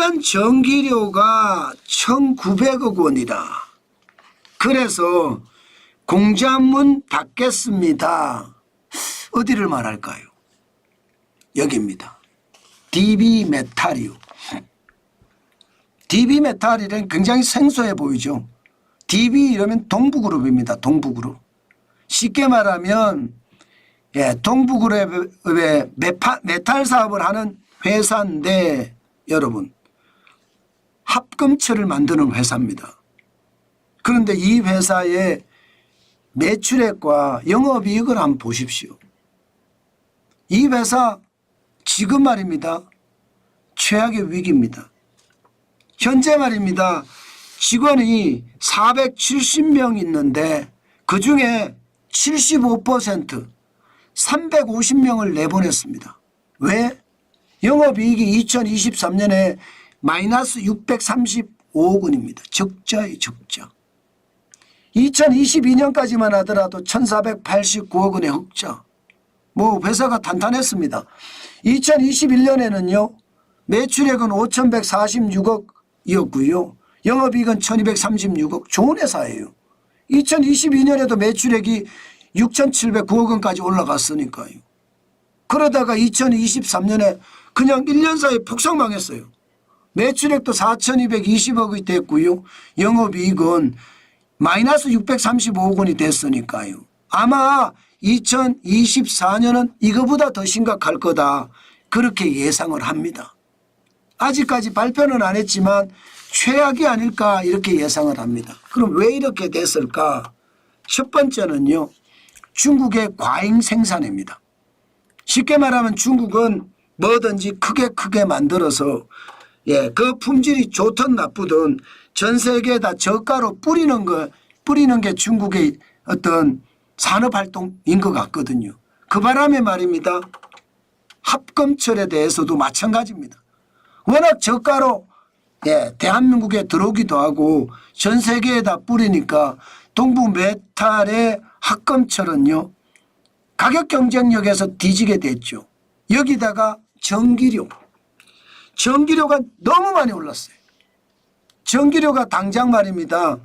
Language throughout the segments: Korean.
1년 전기료가 1,900억 원이다. 그래서 공장문 닫겠습니다. 어디를 말할까요? 여기입니다. DB메탈이요. DB메탈이란 굉장히 생소해 보이죠. DB 이러면 동부그룹입니다. 동부그룹. 쉽게 말하면 동부그룹의 메탈 사업을 하는 회사인데 여러분 합금처를 만드는 회사입니다. 그런데 이 회사의 매출액과 영업이익을 한번 보십시오. 이 회사 지금 말입니다. 최악의 위기입니다. 현재 말입니다. 직원이 470명 있는데 그중에 75% 350명을 내보냈습니다. 왜? 영업이익이 2023년에 마이너스 635억 원입니다. 적자예요. 적자. 2022년까지만 하더라도 1489억 원의 흑자. 뭐 회사가 탄탄했습니다. 2021년에는요. 매출액은 5146억이었고요. 영업이익은 1236억. 좋은 회사예요. 2022년에도 매출액이 6709억 원까지 올라갔으니까요. 그러다가 2023년에 그냥 1년 사이에 폭삭망했어요. 매출액도 4220억이 됐고요. 영업이익은 마이너스 635억 원이 됐으니까요. 아마 2024년은 이거보다 더 심각할 거다. 그렇게 예상을 합니다. 아직까지 발표는 안 했지만 최악이 아닐까 이렇게 예상을 합니다. 그럼 왜 이렇게 됐을까? 첫 번째는요. 중국의 과잉 생산입니다. 쉽게 말하면 중국은 뭐든지 크게 만들어서 그 품질이 좋든 나쁘든 전 세계에다 저가로 뿌리는 게 중국의 어떤 산업활동인 것 같거든요. 그 바람에 말입니다. 합금철에 대해서도 마찬가지입니다. 워낙 저가로 대한민국에 들어오기도 하고 전 세계에다 뿌리니까 동부메탈의 합금철은요. 가격 경쟁력에서 뒤지게 됐죠. 여기다가 전기료가 너무 많이 올랐어요. 전기료가 당장 말입니다.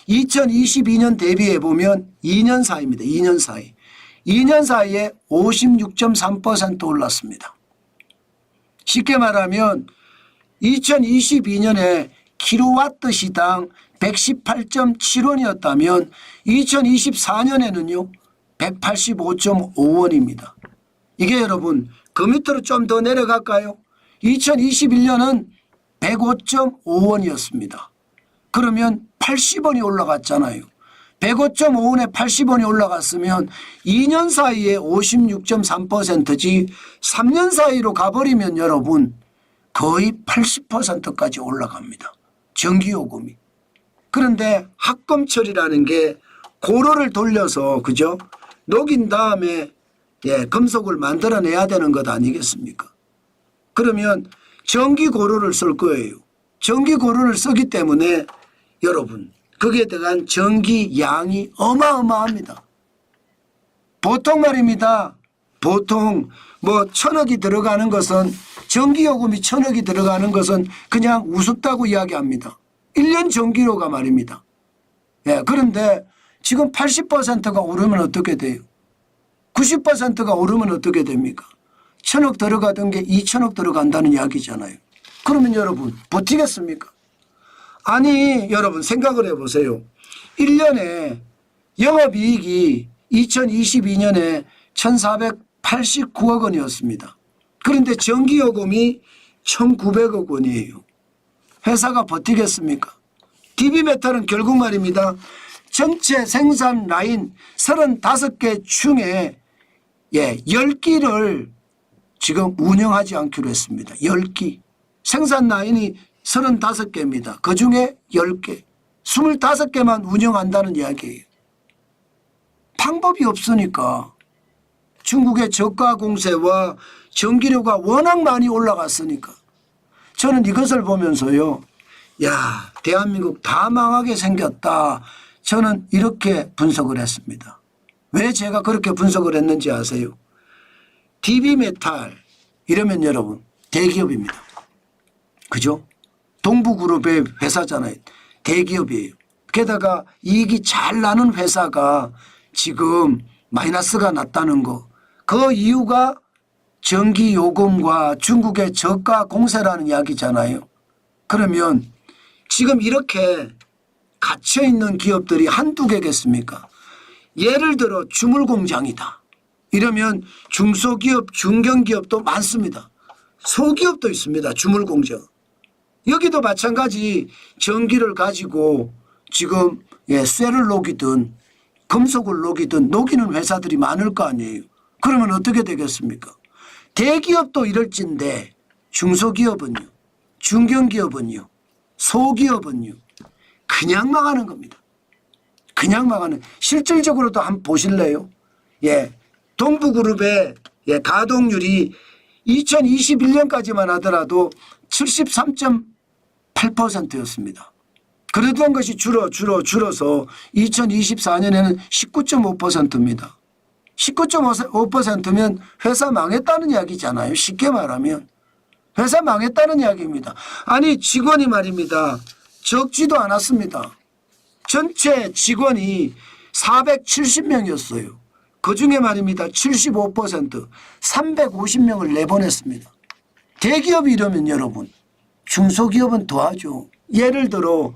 2022년 대비해 보면 2년 사이입니다. 2년 사이. 2년 사이에 56.3% 올랐습니다. 쉽게 말하면 2022년에 킬로와트 시당 118.7원이었다면 2024년에는요. 185.5원입니다. 이게 여러분 그 밑으로 좀 더 내려갈까요? 2021년은 105.5원이었습니다. 그러면 80원이 올라갔잖아요. 105.5원에 80원이 올라갔으면 2년 사이에 56.3%지 3년 사이로 가버리면 여러분 거의 80%까지 올라갑니다. 전기요금이. 그런데 합금철이라는 게 고로를 돌려서 그죠? 녹인 다음에 금속을 만들어내야 되는 것 아니겠습니까? 그러면 전기고로를 쓸 거예요. 전기고로를 쓰기 때문에 여러분 거기에 대한 전기양이 어마어마합니다. 보통 말입니다. 보통 뭐 1,000억이 들어가는 것은 전기요금이 1,000억이 들어가는 것은 그냥 우습다고 이야기합니다. 1년 전기료가 말입니다. 그런데 지금 80%가 오르면 어떻게 돼요? 90%가 오르면 어떻게 됩니까? 1,000억 들어가던 게 2,000억 들어간다는 이야기잖아요. 그러면 여러분 버티겠습니까? 아니 여러분 생각을 해보세요. 1년에 영업이익이 2022년에 1,489억 원이었습니다. 그런데 전기요금이 1,900억 원이에요. 회사가 버티겠습니까? DB메탈은 결국 말입니다. 전체 생산 라인 35개 중에 10기를 지금 운영하지 않기로 했습니다. 10기. 생산 라인이 35개입니다. 그중에 10개. 25개만 운영한다는 이야기예요. 방법이 없으니까 중국의 저가 공세와 전기료가 워낙 많이 올라갔으니까 저는 이것을 보면서요. 야, 대한민국 다 망하게 생겼다. 저는 이렇게 분석을 했습니다. 왜 제가 그렇게 분석을 했는지 아세요? DB메탈 이러면 여러분 대기업입니다. 그죠? 동부그룹의 회사잖아요. 대기업이에요. 게다가 이익이 잘 나는 회사가 지금 마이너스가 났다는 거. 그 이유가 전기요금과 중국의 저가 공세라는 이야기잖아요. 그러면 지금 이렇게 갇혀있는 기업들이 한두 개겠습니까? 예를 들어 주물공장이다. 이러면 중소기업, 중견기업도 많습니다. 소기업도 있습니다. 주물공장. 여기도 마찬가지 전기를 가지고 지금 쇠를 녹이든 금속을 녹이든 녹이는 회사들이 많을 거 아니에요. 그러면 어떻게 되겠습니까? 대기업도 이럴진데 중소기업은요, 중견기업은요, 소기업은요 그냥 망하는 겁니다. 그냥 망하는. 실질적으로도 한번 보실래요? 동부그룹의 가동률이 2021년까지만 하더라도 73.8%였습니다. 그러던 것이 줄어서 2024년에는 19.5%입니다. 19.5%면 회사 망했다는 이야기잖아요. 쉽게 말하면 회사 망했다는 이야기입니다. 아니 직원이 말입니다. 적지도 않았습니다. 전체 직원이 470명이었어요. 그중에 말입니다. 75% 350명을 내보냈습니다. 대기업이 이러면 여러분 중소기업은 더하죠. 예를 들어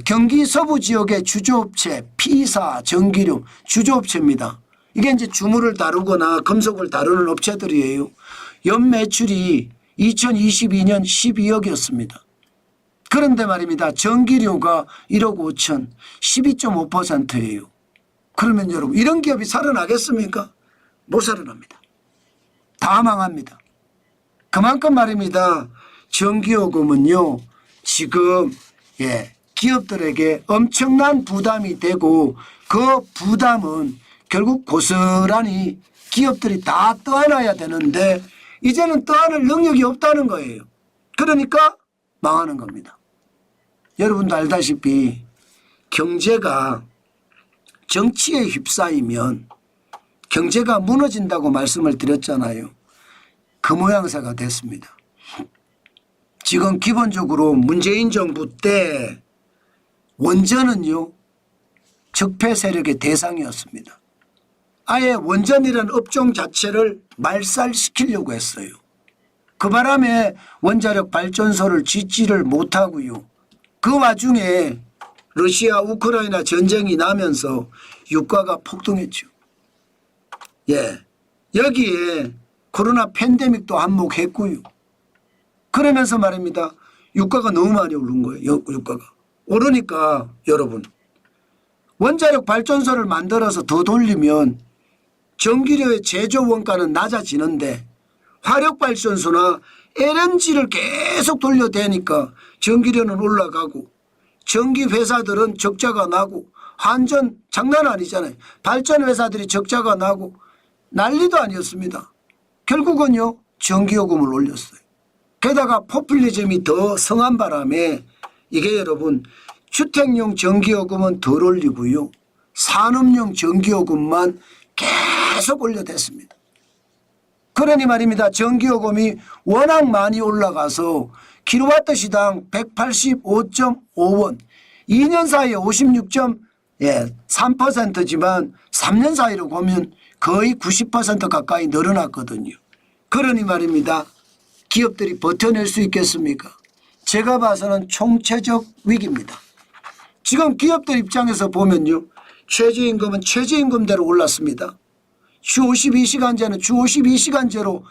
경기 서부 지역의 주조업체 P사 전기료 주조업체입니다. 이게 이제 주물을 다루거나 금속을 다루는 업체들이에요. 연매출이 2022년 12억이었습니다. 그런데 말입니다. 전기료가 1억 5천 12.5%예요. 그러면 여러분 이런 기업이 살아나겠습니까? 못 살아납니다. 다 망합니다. 그만큼 말입니다. 전기요금은요 지금 기업들에게 엄청난 부담이 되고 그 부담은 결국 고스란히 기업들이 다 떠안아야 되는데 이제는 떠안을 능력이 없다는 거예요. 그러니까 망하는 겁니다. 여러분도 알다시피 경제가 정치에 휩싸이면 경제가 무너진다고 말씀을 드렸잖아요. 그 모양새가 됐습니다. 지금 기본적으로 문재인 정부 때 원전은요 적폐 세력의 대상이었습니다. 아예 원전이라는 업종 자체를 말살시키려고 했어요. 그 바람에 원자력 발전소를 짓지를 못하고요. 그 와중에 러시아 우크라이나 전쟁이 나면서 유가가 폭등했죠. 여기에 코로나 팬데믹도 한몫했고요. 그러면서 말입니다. 유가가 너무 많이 오른 거예요. 유가가. 오르니까 여러분 원자력 발전소를 만들어서 더 돌리면 전기료의 제조 원가는 낮아지는데 화력발전소나 LNG를 계속 돌려대니까 전기료는 올라가고 전기회사들은 적자가 나고 환전 장난 아니잖아요. 발전회사들이 적자가 나고 난리도 아니었습니다. 결국은요 전기요금을 올렸어요. 게다가 포퓰리즘이 더 성한 바람에 이게 여러분 주택용 전기요금은 덜 올리고요. 산업용 전기요금만 계속 올려댔습니다. 그러니 말입니다. 전기요금이 워낙 많이 올라가서 킬로와트 시당 185.5원 2년 사이에 56.3%지만 3년 사이로 보면 거의 90% 가까이 늘어났거든요. 그러니 말입니다. 기업들이 버텨낼 수 있겠습니까? 제가 봐서는 총체적 위기입니다. 지금 기업들 입장에서 보면요. 최저임금은 최저임금대로 올랐습니다. 주 52시간제는 주 52시간제로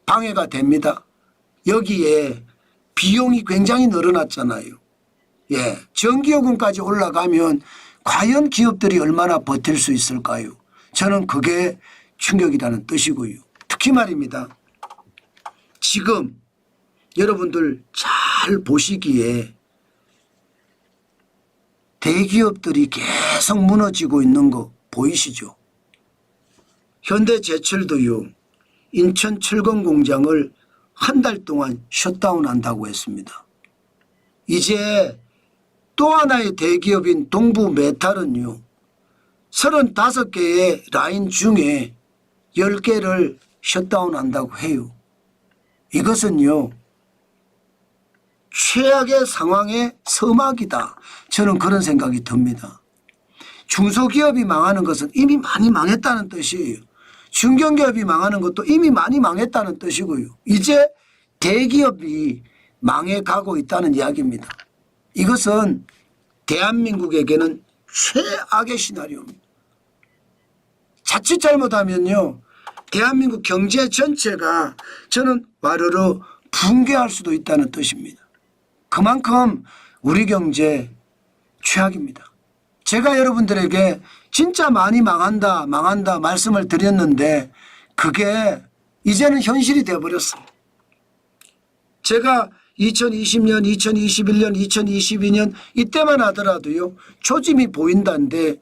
방해가 됩니다. 여기에 비용이 굉장히 늘어났잖아요. 전기요금까지 올라가면 과연 기업들이 얼마나 버틸 수 있을까요? 저는 그게 충격이라는 뜻이고요. 특히 말입니다. 지금 여러분들 잘 보시기에 대기업들이 계속 무너지고 있는 거 보이시죠? 현대제철도요. 인천 철강 공장을 한 달 동안 셧다운한다고 했습니다. 이제 또 하나의 대기업인 동부메탈은요. 35개의 라인 중에 10개를 셧다운한다고 해요. 이것은요. 최악의 상황의 서막이다. 저는 그런 생각이 듭니다. 중소기업이 망하는 것은 이미 많이 망했다는 뜻이에요. 중견기업이 망하는 것도 이미 많이 망했다는 뜻이고요. 이제 대기업이 망해가고 있다는 이야기입니다. 이것은 대한민국에게는 최악의 시나리오입니다. 자칫 잘못하면요, 대한민국 경제 전체가 저는 와르르 붕괴할 수도 있다는 뜻입니다. 그만큼 우리 경제 최악입니다. 제가 여러분들에게 진짜 많이 망한다 말씀을 드렸는데 그게 이제는 현실이 되어버렸습니다. 제가 2020년, 2021년, 2022년 이때만 하더라도요, 초짐이 보인다는데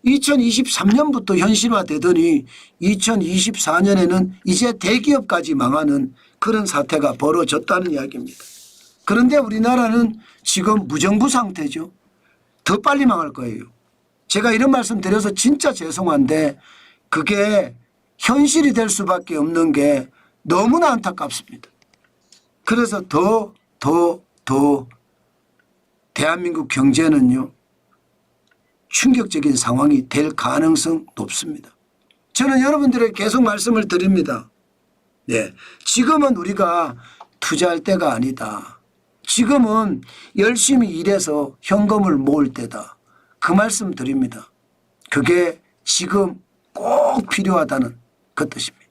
2023년부터 현실화되더니 2024년에는 이제 대기업까지 망하는 그런 사태가 벌어졌다는 이야기입니다. 그런데 우리나라는 지금 무정부 상태죠. 더 빨리 망할 거예요. 제가 이런 말씀 드려서 진짜 죄송한데 그게 현실이 될 수밖에 없는 게 너무나 안타깝습니다. 그래서 더 대한민국 경제는요, 충격적인 상황이 될 가능성 높습니다. 저는 여러분들에게 계속 말씀을 드립니다. 네, 지금은 우리가 투자할 때가 아니다. 지금은 열심히 일해서 현금을 모을 때다. 그 말씀 드립니다. 그게 지금 꼭 필요하다는 그 뜻입니다.